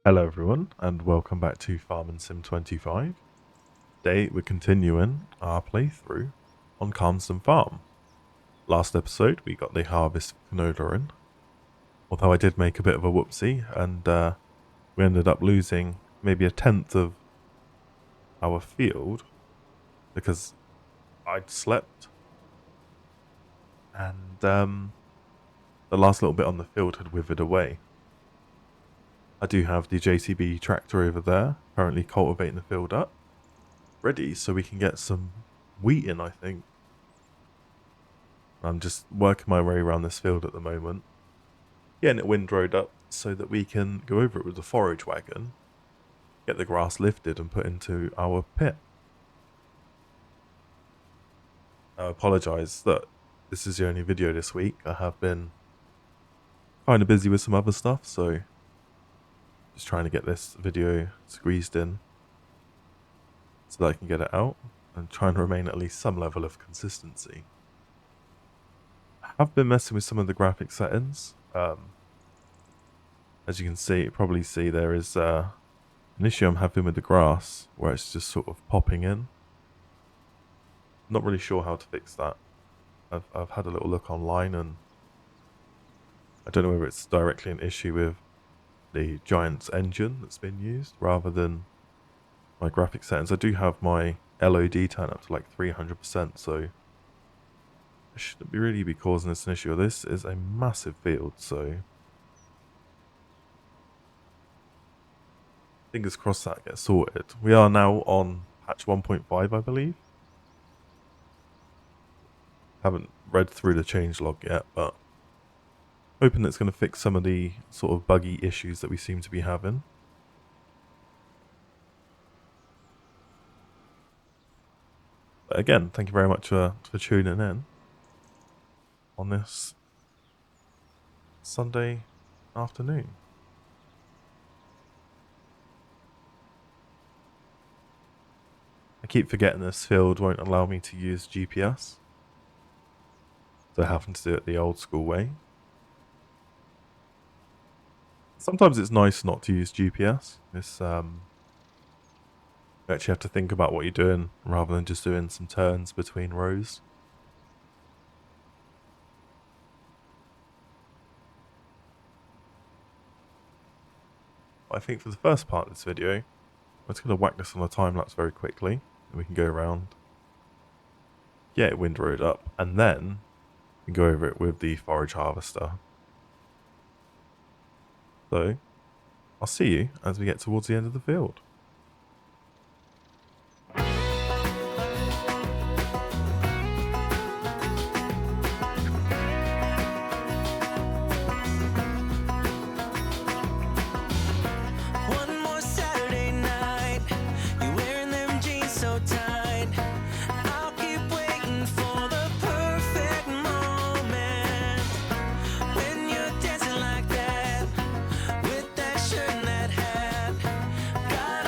Hello everyone and welcome back to Farm Sim 25. Today we're continuing our playthrough on Calmsden Farm. Last episode we got the harvest of canola in, although I did make a bit of a whoopsie and we ended up losing maybe a tenth of our field because I'd slept and the last little bit on the field had withered away. I do have the JCB tractor over there currently cultivating the field up, ready so we can get some wheat in, I think. I'm just working my way around this field at the moment, getting it windrowed up so that we can go over it with the forage wagon, get the grass lifted and put into our pit. I apologise that this is the only video this week. I have been kind of busy with some other stuff, so just trying to get this video squeezed in so that I can get it out and trying to remain at least some level of consistency. I have been messing with some of the graphic settings. As you can probably see there is an issue I'm having with the grass where it's just sort of popping in. Not really sure how to fix that. I've had a little look online and I don't know whether it's directly an issue with the Giant's engine that's been used rather than my graphic settings. I do have my LOD turned up to like 300%, so it shouldn't really be causing this an issue. This is a massive field, so fingers crossed that gets sorted. We are now on patch 1.5, I believe. Haven't read through the changelog yet, but hoping it's going to fix some of the sort of buggy issues that we seem to be having. But again, thank you very much for tuning in on this Sunday afternoon. I keep forgetting this field won't allow me to use GPS, so I have to do it the old school way. Sometimes it's nice not to use GPS. It's you actually have to think about what you're doing rather than just doing some turns between rows. I think for the first part of this video, I'm just going to whack this on a time lapse very quickly, and we can go around, get it windrowed up, and then we can go over it with the forage harvester. So, I'll see you as we get towards the end of the field. One more Saturday night, you're wearing them jeans so tight. I'll keep waiting for the perfect moment when you're dancing like that with that shirt and that hat. Got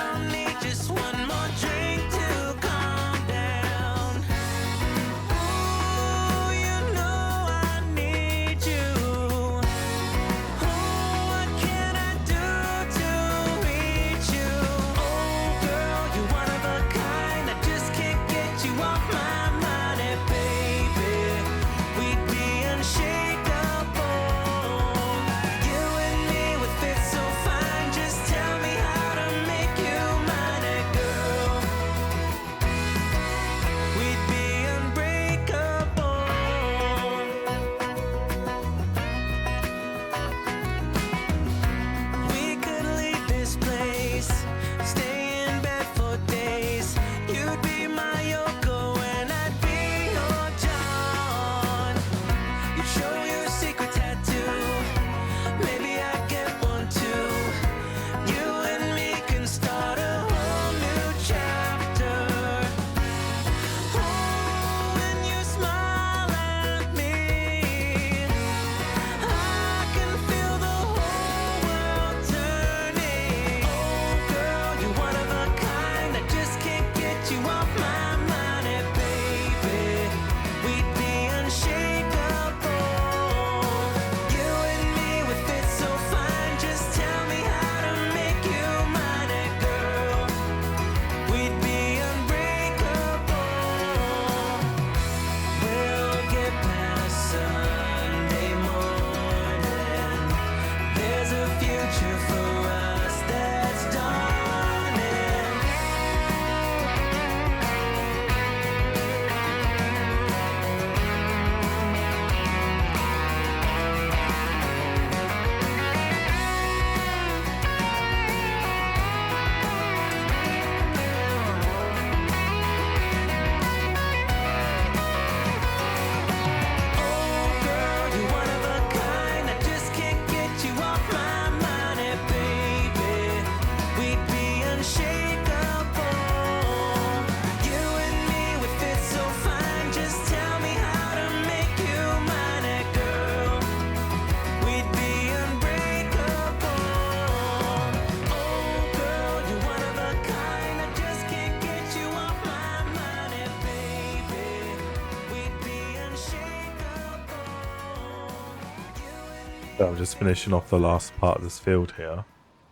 So I'm just finishing off the last part of this field here.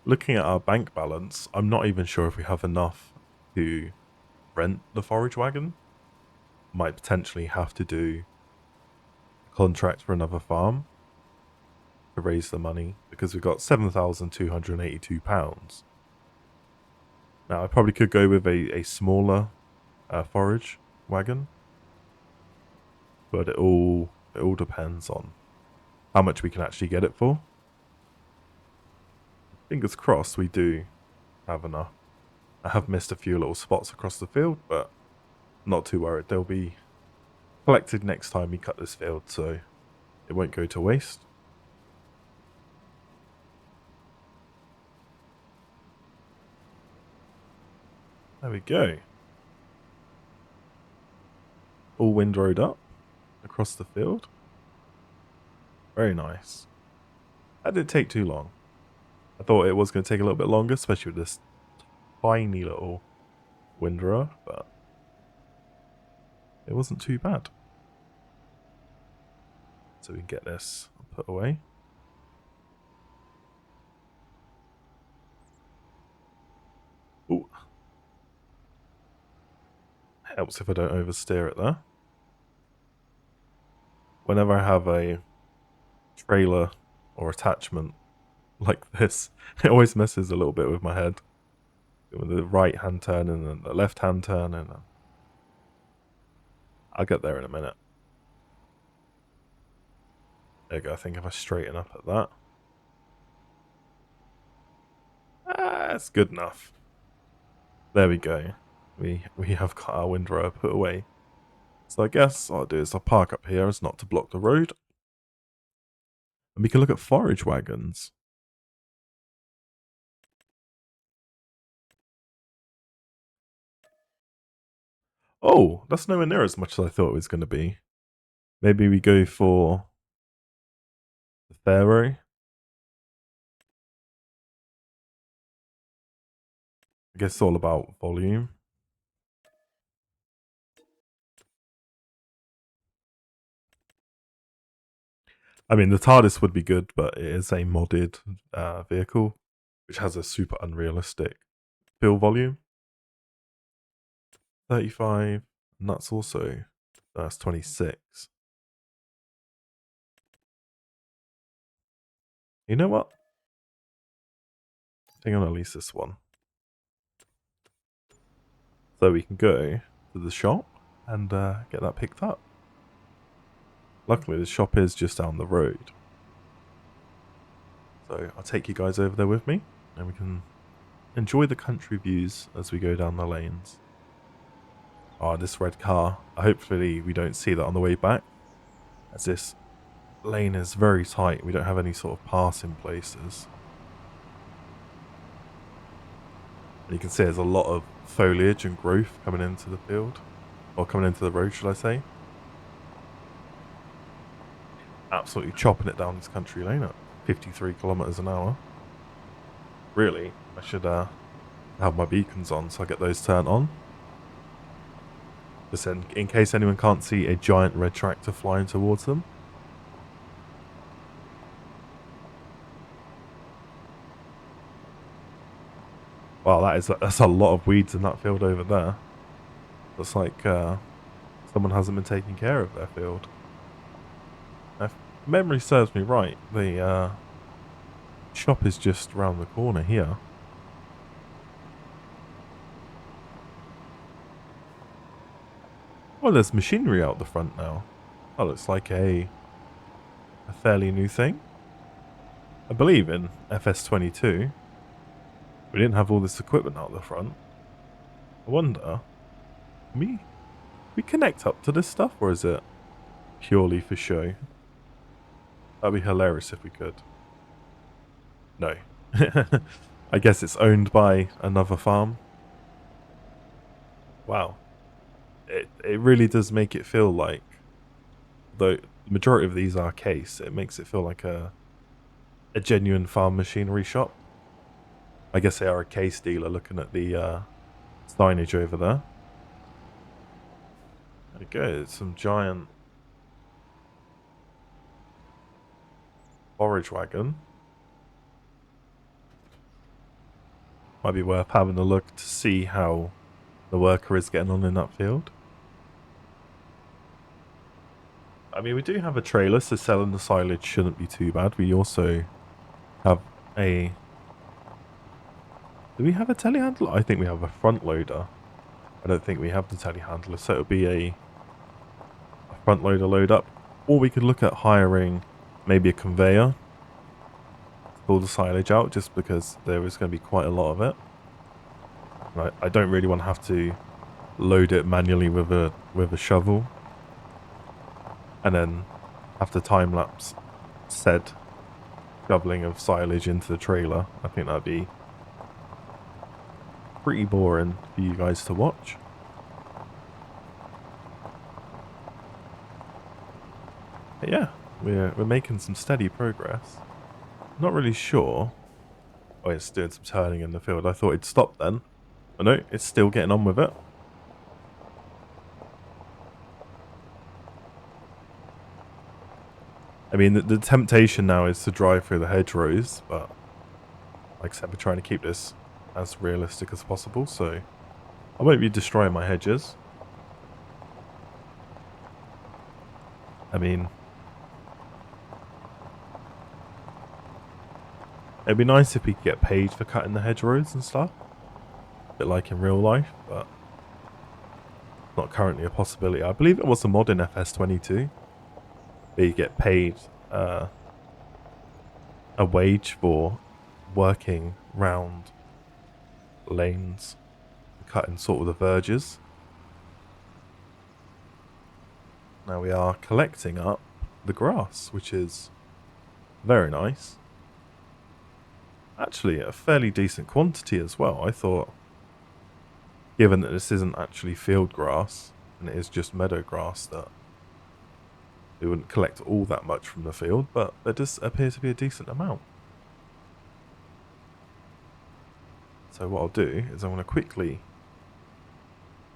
Looking at our bank balance, I'm not even sure if we have enough to rent the forage wagon. Might potentially have to do a contract for another farm to raise the money because we've got £7,282. Now I probably could go with a smaller forage wagon, but it all depends on how much we can actually get it for. Fingers crossed we do have enough. I have missed a few little spots across the field, but not too worried. They'll be collected next time we cut this field, so it won't go to waste. There we go. All windrowed up across the field. Very nice. That didn't take too long. I thought it was going to take a little bit longer, especially with this tiny little windrower, but it wasn't too bad. So we can get this put away. Ooh. Helps if I don't oversteer it there. Whenever I have a trailer or attachment like this, it always messes a little bit with my head. With the right hand turn and then the left hand turn, and I'll get there in a minute. There you go. I think if I straighten up at that, that's good enough. There we go. We have got our windrower put away. So I guess what I'll do is I'll park up here as not to block the road. And we can look at forage wagons. Oh, that's nowhere near as much as I thought it was going to be. Maybe we go for the Pharaoh. I guess it's all about volume. I mean, the TARDIS would be good, but it is a modded vehicle, which has a super unrealistic fill volume. 35, and that's 26. You know what? I think I'm going to lease this one. So we can go to the shop and get that picked up. Luckily, the shop is just down the road. So I'll take you guys over there with me, and we can enjoy the country views as we go down the lanes. Oh, this red car. Hopefully we don't see that on the way back, as this lane is very tight. We don't have any sort of passing places. And you can see there's a lot of foliage and growth coming into the field, or coming into the road, should I say. Absolutely chopping it down this country lane at 53 kilometers an hour. Really, I should have my beacons on so I get those turned on. Just in case anyone can't see a giant red tractor flying towards them. Wow, that's a lot of weeds in that field over there. Looks like someone hasn't been taking care of their field. If memory serves me right, the shop is just around the corner here. Well, there's machinery out the front now. That looks like a fairly new thing. I believe in FS22, we didn't have all this equipment out the front. I wonder, can we connect up to this stuff, or is it purely for show? That'd be hilarious if we could. No. I guess it's owned by another farm. Wow. It really does make it feel like, though the majority of these are case, it makes it feel like a genuine farm machinery shop. I guess they are a case dealer, looking at the signage over there. There we go, it's some giant forage wagon. Might be worth having a look to see how the worker is getting on in that field. I mean, we do have a trailer, so selling the silage shouldn't be too bad. We also have a... Do we have a telehandler? I think we have a front loader. I don't think we have the telehandler, so it'll be a front loader load up. Or we could look at hiring maybe a conveyor to pull the silage out, just because there is going to be quite a lot of it. And I don't really want to have to load it manually with a shovel and then have to time lapse said shoveling of silage into the trailer. I think that'd be pretty boring for you guys to watch. But yeah, we're making some steady progress. Not really sure. Oh, it's doing some turning in the field. I thought it'd stop then. But no, it's still getting on with it. I mean, the temptation now is to drive through the hedgerows, but like I said, we're trying to keep this as realistic as possible, so I won't be destroying my hedges. I mean, it'd be nice if we could get paid for cutting the hedgerows and stuff, a bit like in real life, but not currently a possibility. I believe it was a mod in FS22 where you get paid a wage for working round lanes, cutting sort of the verges. Now we are collecting up the grass, which is very nice. Actually, a fairly decent quantity as well. I thought, given that this isn't actually field grass and it is just meadow grass, that we wouldn't collect all that much from the field, but there does appear to be a decent amount. So what I'll do is I'm going to quickly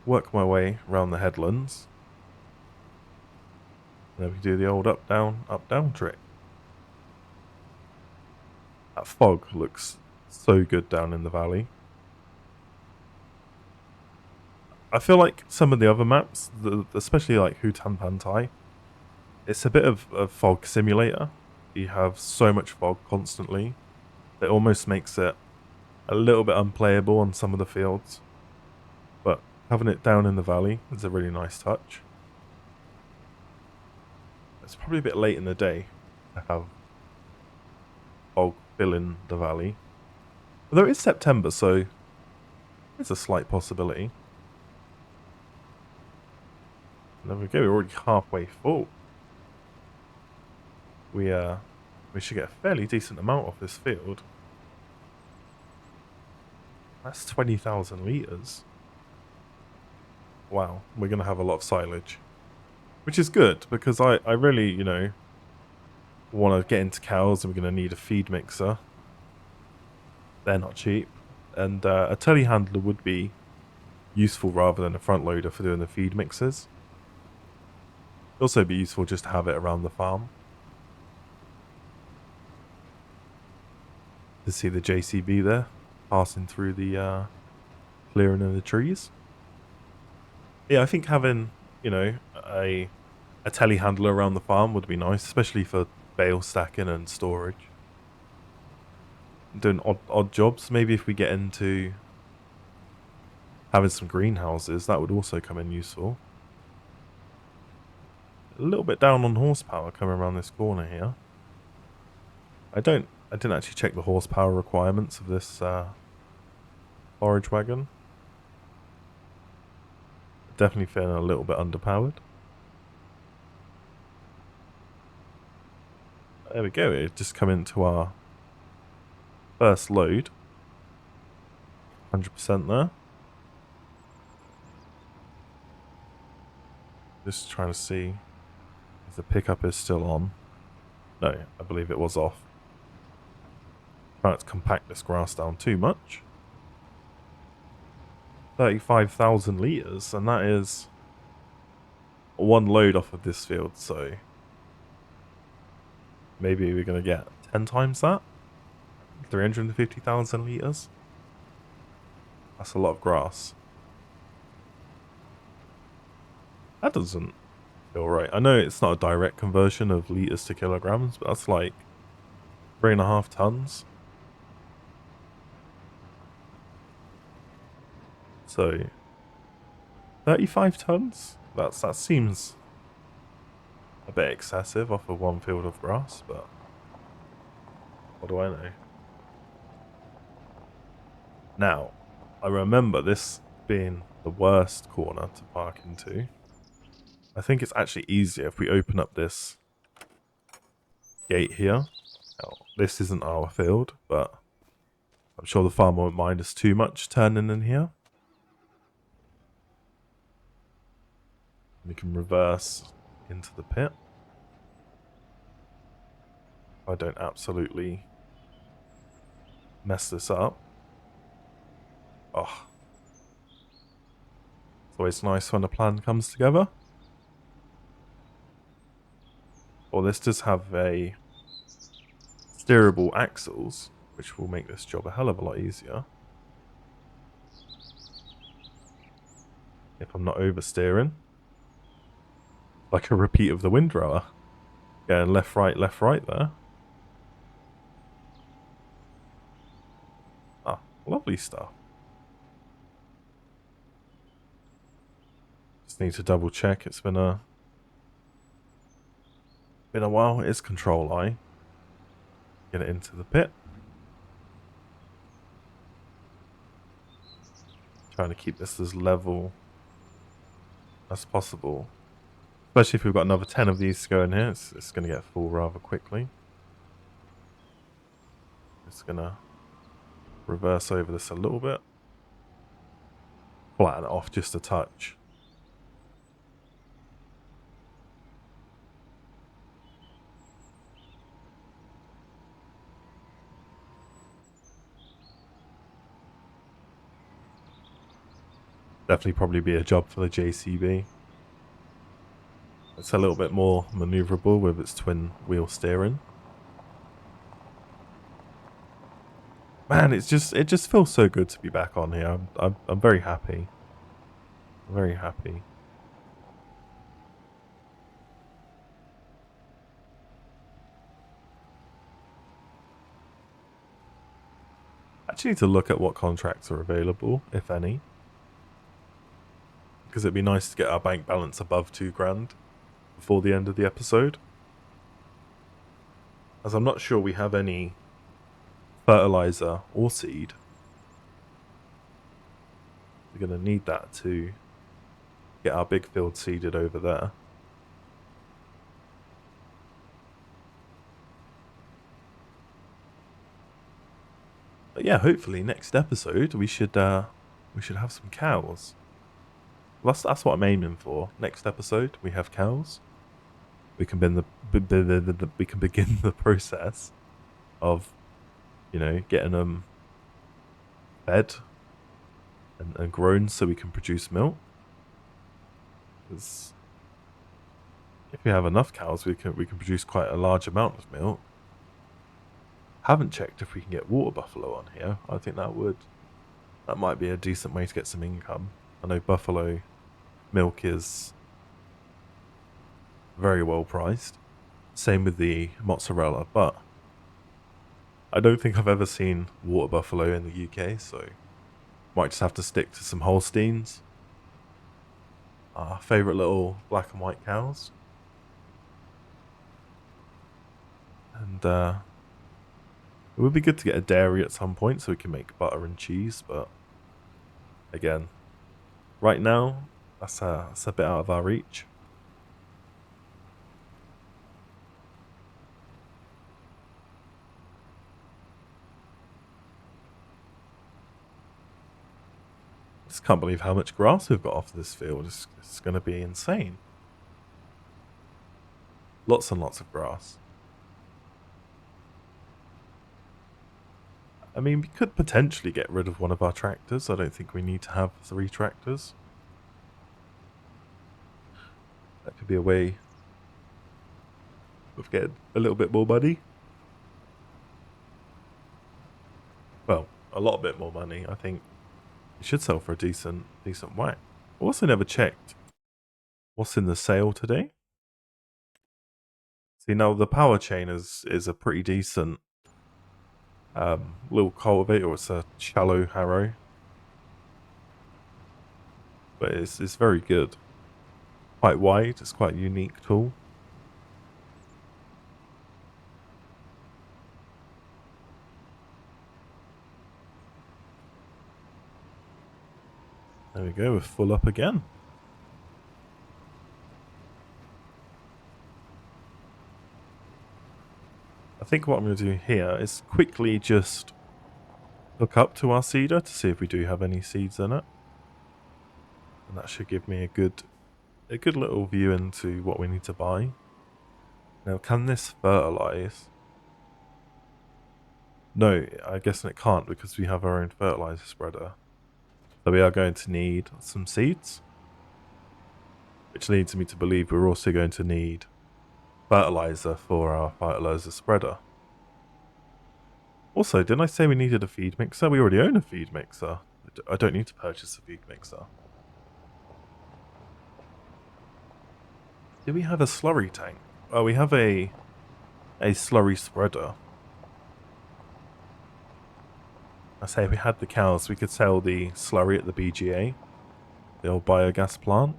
work my way around the headlands. And then we do the old up down trick. That fog looks so good down in the valley. I feel like some of the other maps, especially like Hutan Pantai, it's a bit of a fog simulator. You have so much fog constantly. It almost makes it a little bit unplayable on some of the fields. But having it down in the valley is a really nice touch. It's probably a bit late in the day to have fog filling the valley. Although it's September, so it's a slight possibility. And there we go, we're already halfway full. We should get a fairly decent amount off this field. That's 20,000 litres. Wow, we're going to have a lot of silage. Which is good, because I really, you know, want to get into cows, and we're going to need a feed mixer. They're not cheap. And a telehandler would be useful rather than a front loader for doing the feed mixers. It'd also be useful just to have it around the farm. To see the JCB there, passing through the clearing of the trees. Yeah, I think having, you know, a telehandler around the farm would be nice, especially for bale stacking and storage. Doing odd jobs. Maybe if we get into having some greenhouses, that would also come in useful. A little bit down on horsepower coming around this corner here. I didn't actually check the horsepower requirements of this forage wagon. Definitely feeling a little bit underpowered. There we go, it just come into our first load. 100% there. Just trying to see if the pickup is still on. No, I believe it was off. Trying to compact this grass down too much. 35,000 litres, and that is one load off of this field, so maybe we're going to get 10 times that. 350,000 litres. That's a lot of grass. That doesn't feel right. I know it's not a direct conversion of litres to kilograms, but that's like 3.5 tons. So 35 tons? That seems a bit excessive off of one field of grass, but what do I know? Now, I remember this being the worst corner to park into. I think it's actually easier if we open up this gate here. Now, this isn't our field, but I'm sure the farmer won't mind us too much turning in here. We can reverse into the pit. If I don't absolutely mess this up. Oh. It's always nice when a plan comes together. Well, this does have a steerable axles, which will make this job a hell of a lot easier. If I'm not oversteering. Like a repeat of the windrower. Going left, right there. Ah, lovely stuff. Just need to double check. It's been a while. It's control I. Get it into the pit. Trying to keep this as level as possible. Especially if we've got another 10 of these to go in here. It's going to get full rather quickly. Just going to reverse over this a little bit. Flatten it off just a touch. Definitely probably be a job for the JCB. It's a little bit more maneuverable with its twin wheel steering. Man, it just feels so good to be back on here. I'm very happy. Very happy. Actually need to look at what contracts are available, if any. Because it'd be nice to get our bank balance above 2 grand before the end of the episode. As I'm not sure we have any fertilizer or seed. We're going to need that to get our big field seeded over there. But yeah, hopefully next episode we should have some cows. Well, that's what I'm aiming for. Next episode we have cows. We can begin the process of, you know, getting them fed and grown so we can produce milk. Because if we have enough cows, we can produce quite a large amount of milk. Haven't checked if we can get water buffalo on here. I think that might be a decent way to get some income. I know buffalo milk is very well priced. Same with the mozzarella, but I don't think I've ever seen water buffalo in the UK, so might just have to stick to some Holsteins. Our favourite little black and white cows. And it would be good to get a dairy at some point so we can make butter and cheese, but again, right now, that's a bit out of our reach. Just can't believe how much grass we've got off this field. It's going to be insane. Lots and lots of grass. I mean, we could potentially get rid of one of our tractors. I don't think we need to have 3 tractors. That could be a way of getting a little bit more money. Well, a lot bit more money. I think it should sell for a decent whack. I also never checked what's in the sale today. See, now the power chain is a pretty decent little cultivator. It's a shallow harrow, but it's very good. Quite wide. It's quite a unique tool. There we go. We're full up again. I think what I'm going to do here is quickly just hook up to our seeder to see if we do have any seeds in it. And that should give me a good little view into what we need to buy. Now, can this fertilize? No, I guess it can't because we have our own fertilizer spreader. So we are going to need some seeds. Which leads me to believe we're also going to need fertilizer for our fertilizer spreader. Also, didn't I say we needed a feed mixer? We already own a feed mixer. I don't need to purchase a feed mixer. Do we have a slurry tank? Oh, we have a slurry spreader. I say if we had the cows, we could sell the slurry at the BGA, the old biogas plant.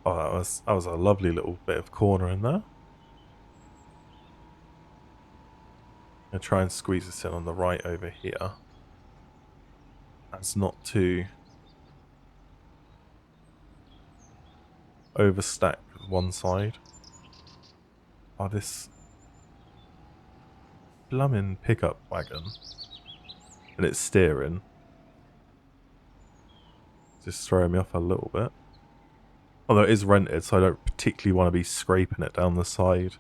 Oh, that was a lovely little bit of corner in there. I'm gonna try and squeeze this in on the right over here. That's not too overstacked with one side. Oh, this blooming pickup wagon and it's steering. Just throwing me off a little bit. Although it is rented, so I don't particularly want to be scraping it down the side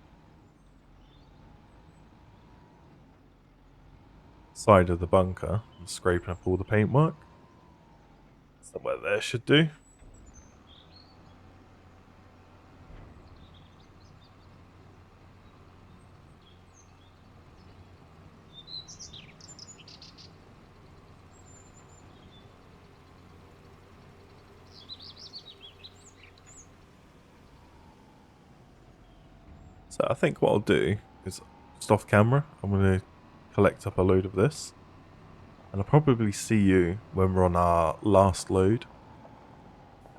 of the bunker and scraping up all the paintwork. Somewhere there should do. So I think what I'll do is, just off camera, I'm going to collect up a load of this. And I'll probably see you when we're on our last load.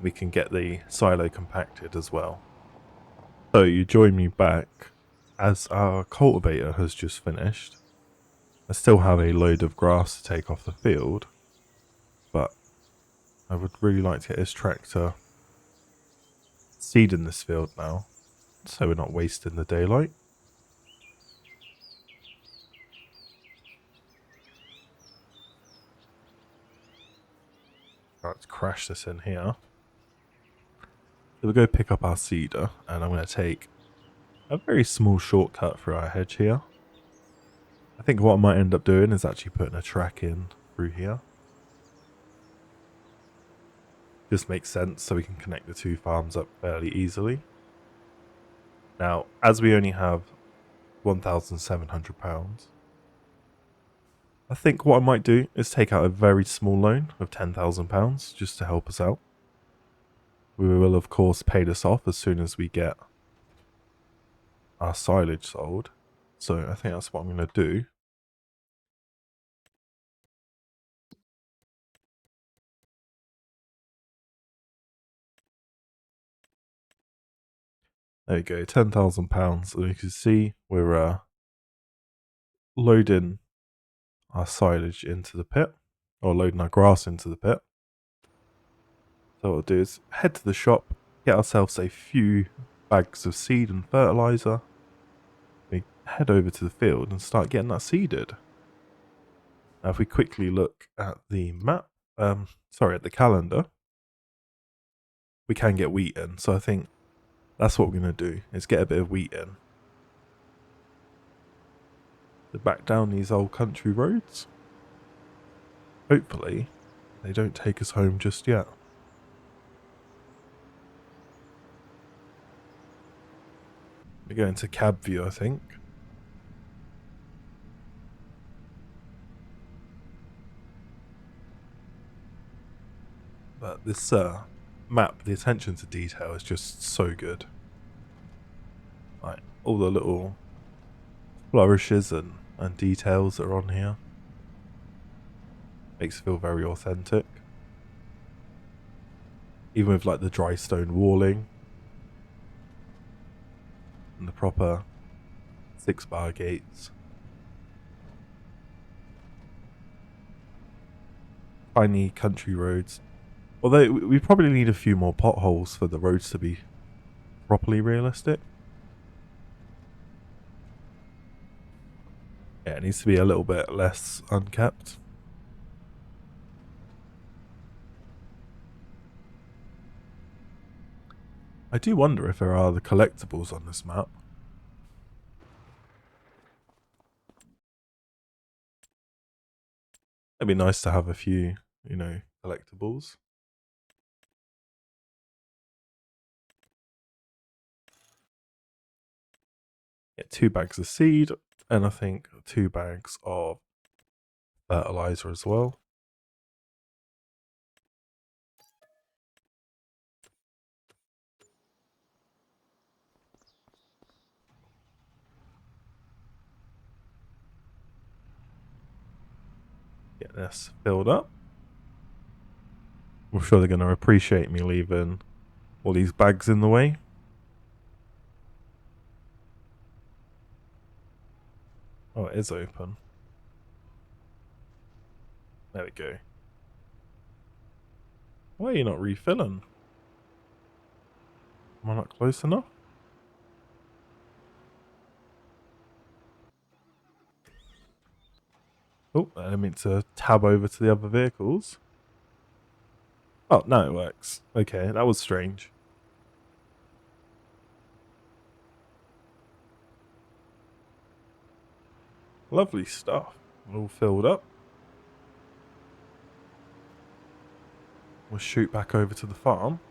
We can get the silo compacted as well. So you join me back as our cultivator has just finished. I still have a load of grass to take off the field, but I would really like to get this tractor seeding this field now, so we're not wasting the daylight. Let's crash this in here. So we'll go pick up our seeder, and I'm going to take a very small shortcut through our hedge here. I think what I might end up doing is actually putting a track in through here. Just makes sense so we can connect the two farms up fairly easily. Now, as we only have £1,700, I think what I might do is take out a very small loan of £10,000 just to help us out. We will of course pay this off as soon as we get our silage sold. So I think that's what I'm going to do. There we go, £10,000. And you can see we're loading our silage into the pit, or loading our grass into the pit. So what we'll do is head to the shop, get ourselves a few bags of seed and fertilizer. We head over to the field and start getting that seeded. Now, if we quickly look at the map, at the calendar, we can get wheat in. So I think that's what we're going to do, is get a bit of wheat in. To back down these old country roads. Hopefully, they don't take us home just yet. We go into cab view, I think. But this map, the attention to detail is just so good. Like all the little flourishes and details that are on here. Makes it feel very authentic. Even with like the dry stone walling. And the proper 6-bar gates. Tiny country roads. Although we probably need a few more potholes for the roads to be properly realistic. Yeah, it needs to be a little bit less unkept. I do wonder if there are other collectibles on this map. It'd be nice to have a few, collectibles. Get 2 bags of seed, and I think 2 bags of fertilizer as well. Get this filled up. I'm sure they're going to appreciate me leaving all these bags in the way. Oh, it is open. There we go. Why are you not refilling? Am I not close enough? Oh, I didn't mean to tab over to the other vehicles. Oh, no, it works. Okay, that was strange. Lovely stuff. All filled up. We'll shoot back over to the farm.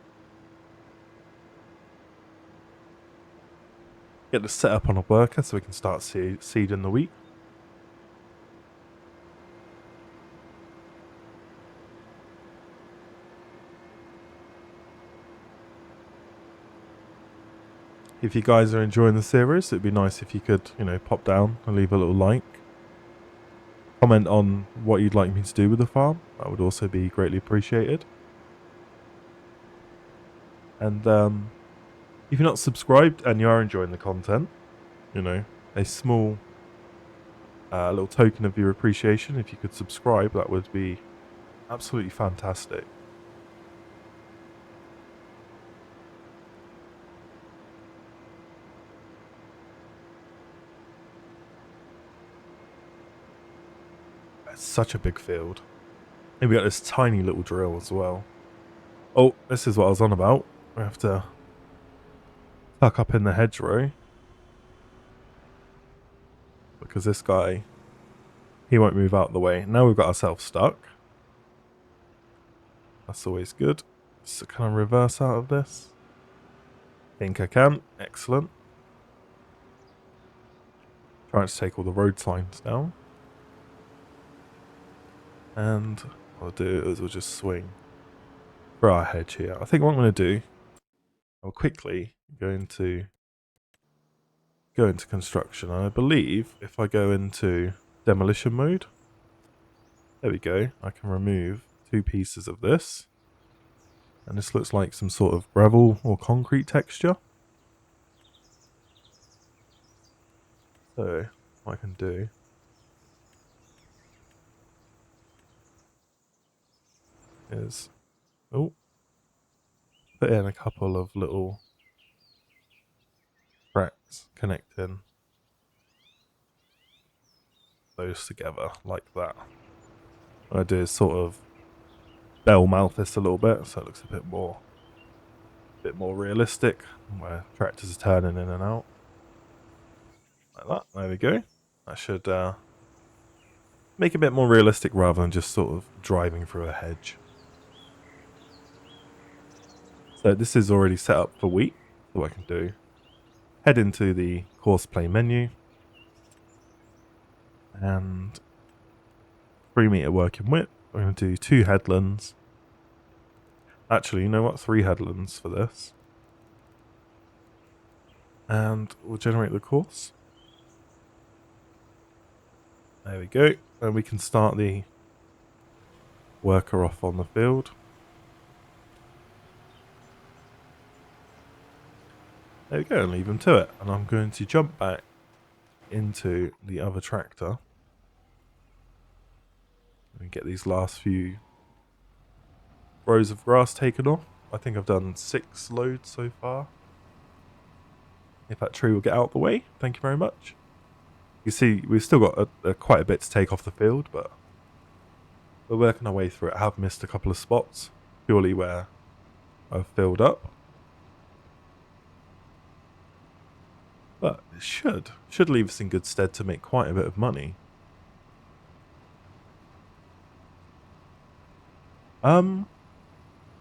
Get this set up on a worker so we can start seeding the wheat. If you guys are enjoying the series, it'd be nice if you could, pop down and leave a little like. Comment on what you'd like me to do with the farm. That would also be greatly appreciated. And if you're not subscribed and you are enjoying the content, a small little token of your appreciation, if you could subscribe, that would be absolutely fantastic. It's such a big field. And we got this tiny little drill as well. Oh, this is what I was on about. We have to tuck up in the hedgerow. Because this guy, he won't move out of the way. Now we've got ourselves stuck. That's always good. So can I reverse out of this? Think I can. Excellent. Trying to take all the road signs down. And what I'll do is we'll just swing for our hedge here. I think what I'm going to do, I'll quickly go into construction. And I believe if I go into demolition mode, there we go, I can remove 2 pieces of this. And this looks like some sort of gravel or concrete texture. So what I can do is put in a couple of little tracks connecting those together like that. What I do is sort of bell mouth this a little bit so it looks a bit more realistic, where tractors are turning in and out. Like that. There we go. That should make it a bit more realistic rather than just sort of driving through a hedge. So this is already set up for wheat. So what I can do, head into the course play menu and 3 meter working width. We're going to do 2 headlands. Actually, you know what? 3 headlands for this. And we'll generate the course. There we go. And we can start the worker off on the field. There we go, and leave him to it. And I'm going to jump back into the other tractor and get these last few rows of grass taken off. I think I've done 6 loads so far. If that tree will get out of the way, thank you very much. You see, we've still got quite a bit to take off the field, but we're working our way through it. I have missed a couple of spots, purely where I've filled up. But it should leave us in good stead to make quite a bit of money.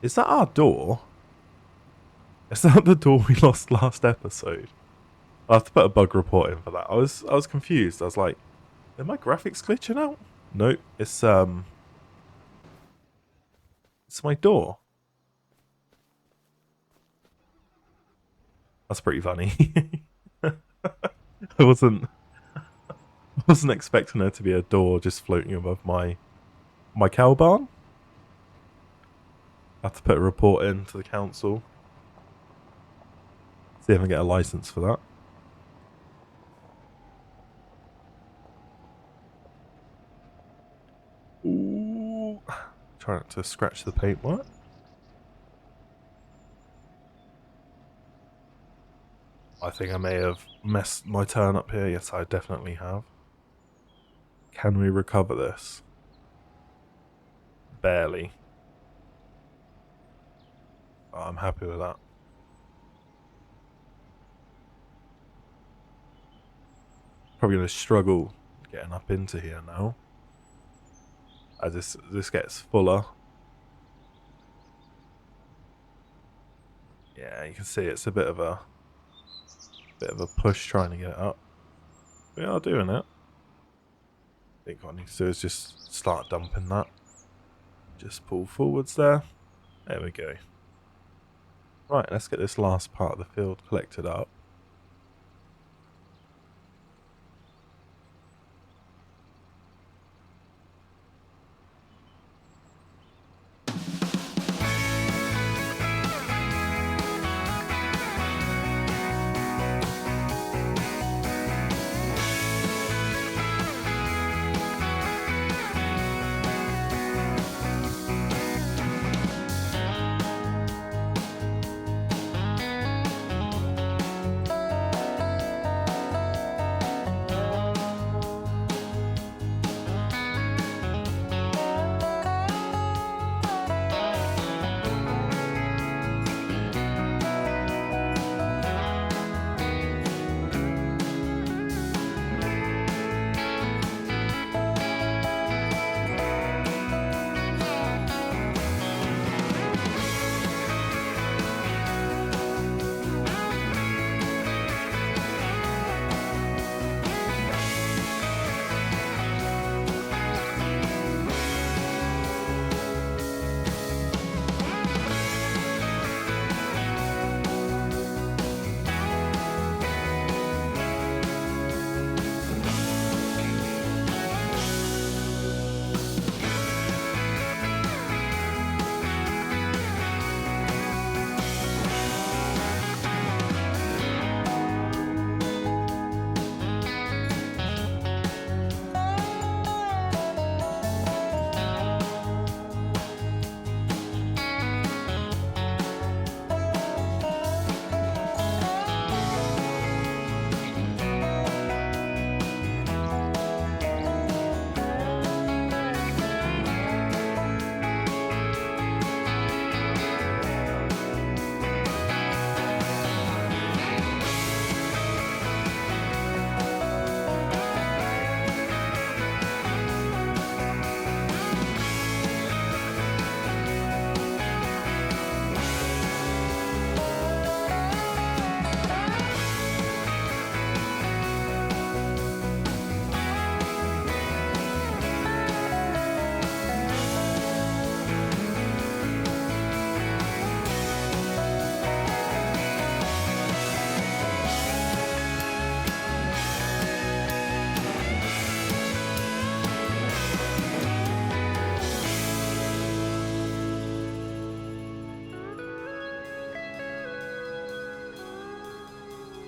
Is that our door? Is that the door we lost last episode? I'll have to put a bug report in for that. I was confused. I was like, are my graphics glitching out? Nope, it's my door. That's pretty funny. I wasn't expecting there to be a door just floating above my cow barn. I have to put a report in to the council. See if I can get a license for that. Ooh. Try not to scratch the paintwork. I think I may have messed my turn up here. Yes, I definitely have. Can we recover this? Barely. Oh, I'm happy with that. Probably going to struggle getting up into here now, as this gets fuller. Yeah, you can see it's a bit of a push trying to get it up. We are doing it. I think what I need to do is just start dumping that. Just pull forwards there. There we go. Right, let's get this last part of the field collected up.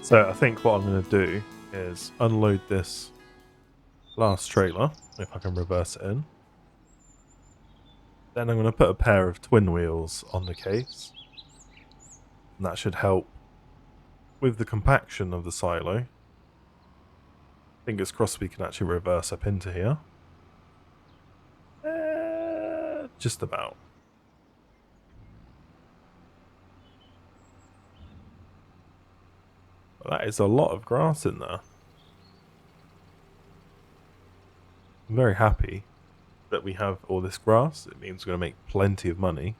So I think what I'm going to do is unload this last trailer, if I can reverse it in. Then I'm going to put a pair of twin wheels on the case. And that should help with the compaction of the silo. Fingers crossed we can actually reverse up into here. Just about. But that is a lot of grass in there. I'm very happy that we have all this grass. It means we're going to make plenty of money.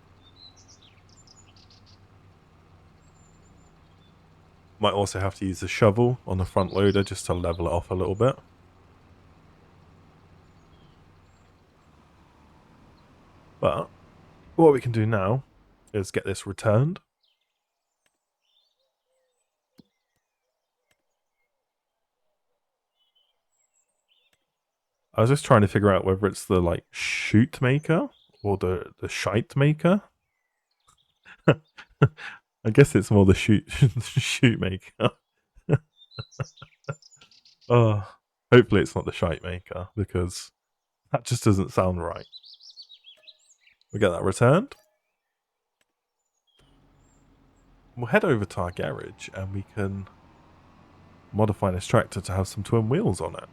Might also have to use the shovel on the front loader just to level it off a little bit. But what we can do now is get this returned. I was just trying to figure out whether it's the like shoot maker or the shite maker. I guess it's more the shoot maker. Oh, hopefully it's not the shite maker because that just doesn't sound right. We get that returned. We'll head over to our garage and we can modify this tractor to have some twin wheels on it.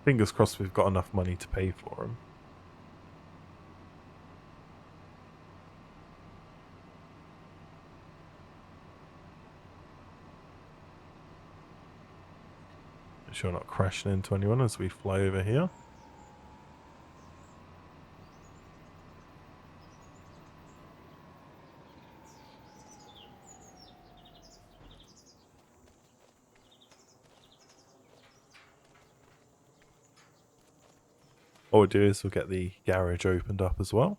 Fingers crossed we've got enough money to pay for them. Make sure we're not crashing into anyone as we fly over here. What we'll do is we'll get the garage opened up as well.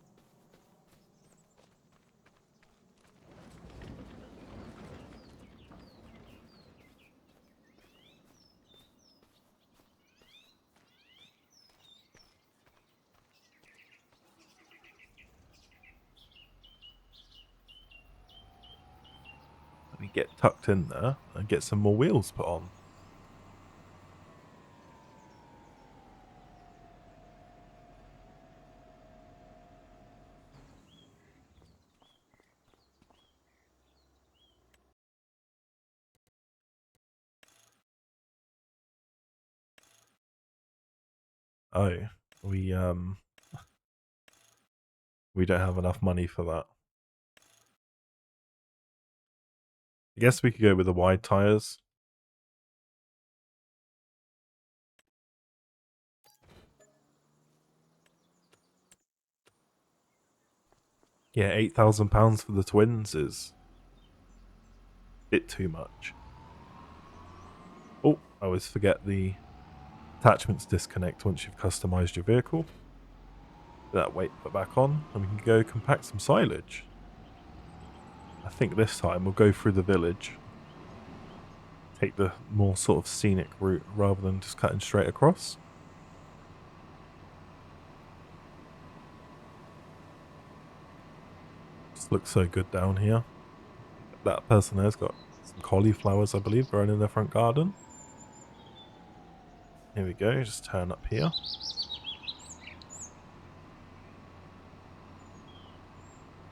Let me get tucked in there and get some more wheels put on. Oh, we don't have enough money for that. I guess we could go with the wide tires. Yeah, £8,000 for the twins is a bit too much. Oh, I always forget the attachments disconnect once you've customized your vehicle. That weight put back on, and we can go compact some silage. I think this time we'll go through the village. Take the more sort of scenic route rather than just cutting straight across. Just looks so good down here. That person there's got some cauliflowers, I believe, growing in their front garden. Here we go, just turn up here.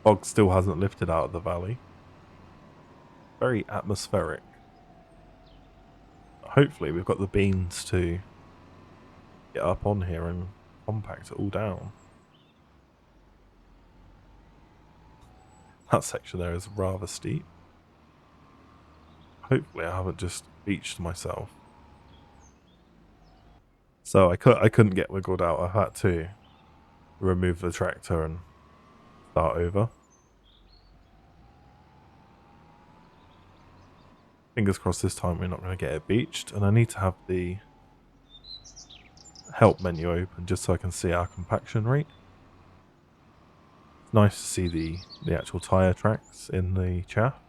Fog still hasn't lifted out of the valley. Very atmospheric. Hopefully we've got the beans to get up on here and compact it all down. That section there is rather steep. Hopefully I haven't just beached myself. So I couldn't get wiggled out. I had to remove the tractor and start over. Fingers crossed this time we're not going to get it beached. And I need to have the help menu open just so I can see our compaction rate. It's nice to see the actual tyre tracks in the chaff.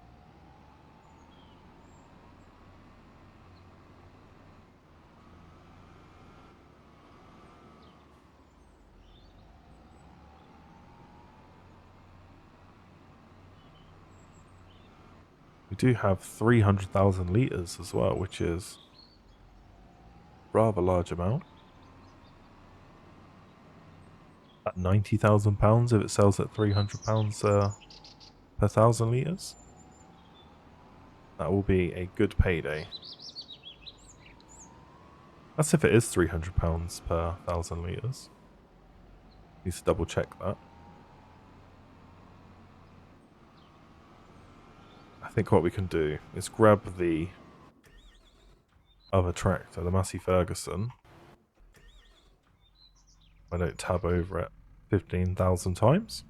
We do have 300,000 litres as well, which is a rather large amount. At £90,000 if it sells at £300 per 1,000 litres. That will be a good payday. That's if it is £300 per 1,000 litres. Need to double check that. I think what we can do is grab the other tractor, the Massey Ferguson. I don't tab over it 15,000 times.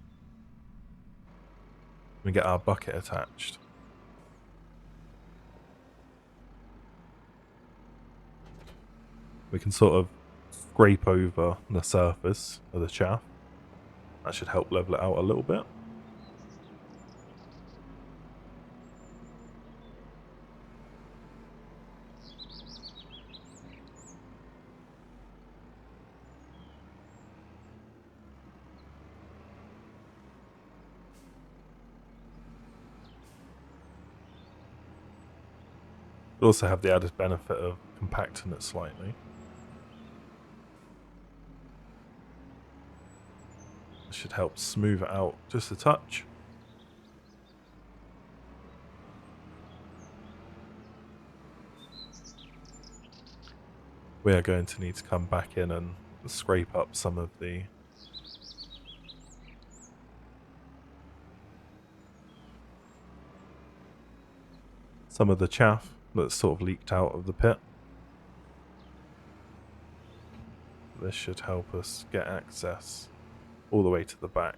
We get our bucket attached. We can sort of scrape over the surface of the chaff. That should help level it out a little bit. It also have the added benefit of compacting it slightly. It should help smooth it out just a touch. We are going to need to come back in and scrape up some of the chaff that's sort of leaked out of the pit. This should help us get access all the way to the back.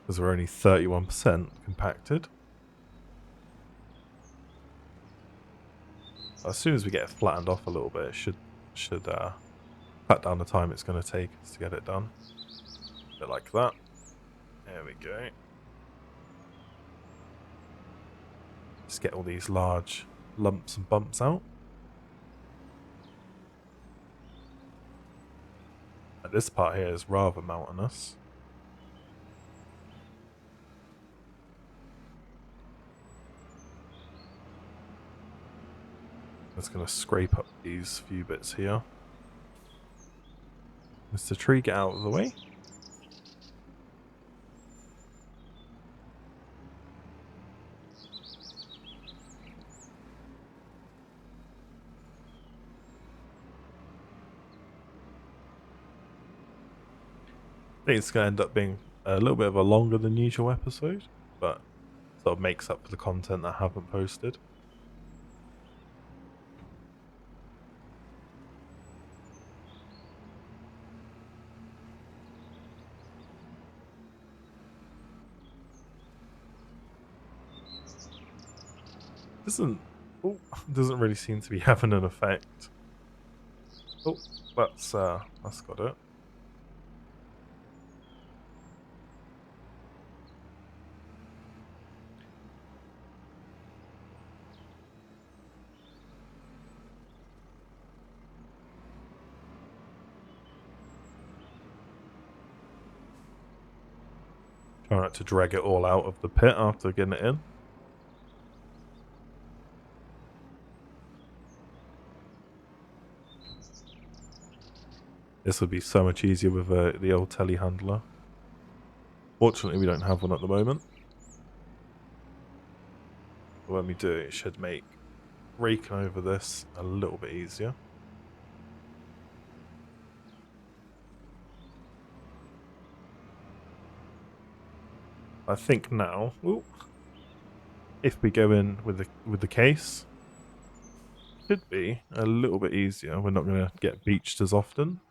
Because we're only 31% compacted. As soon as we get it flattened off a little bit, it should cut down the time it's going to take us to get it done. A bit like that. There we go. Just get all these large lumps and bumps out. And this part here is rather mountainous. Just going to scrape up these few bits here. Mr. Tree, get out of the way. I think it's going to end up being a little bit of a longer than usual episode, but sort of makes up for the content I haven't posted. Doesn't really seem to be having an effect. Oh, that's got it. Try not to drag it all out of the pit after getting it in. This would be so much easier with the old telehandler. Fortunately, we don't have one at the moment. But when we do, it should make raking over this a little bit easier. I think now, if we go in with the case, should be a little bit easier. We're not going to get beached as often.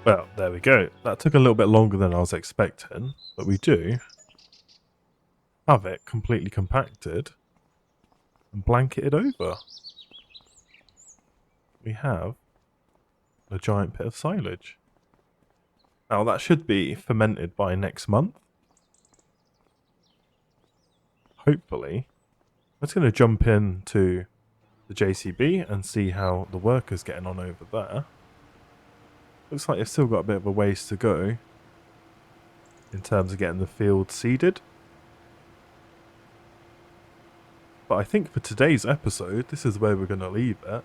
Well, there we go. That took a little bit longer than I was expecting, but we do have it completely compacted and blanketed over. We have a giant pit of silage. Now that should be fermented by next month. Hopefully. I'm just going to jump into the JCB and see how the worker's getting on over there. Looks like they've still got a bit of a ways to go in terms of getting the field seeded. But I think for today's episode, this is where we're going to leave it.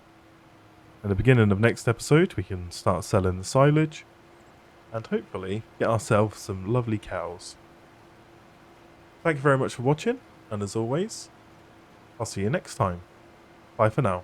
At the beginning of next episode, we can start selling the silage and hopefully get ourselves some lovely cows. Thank you very much for watching, and as always, I'll see you next time. Bye for now.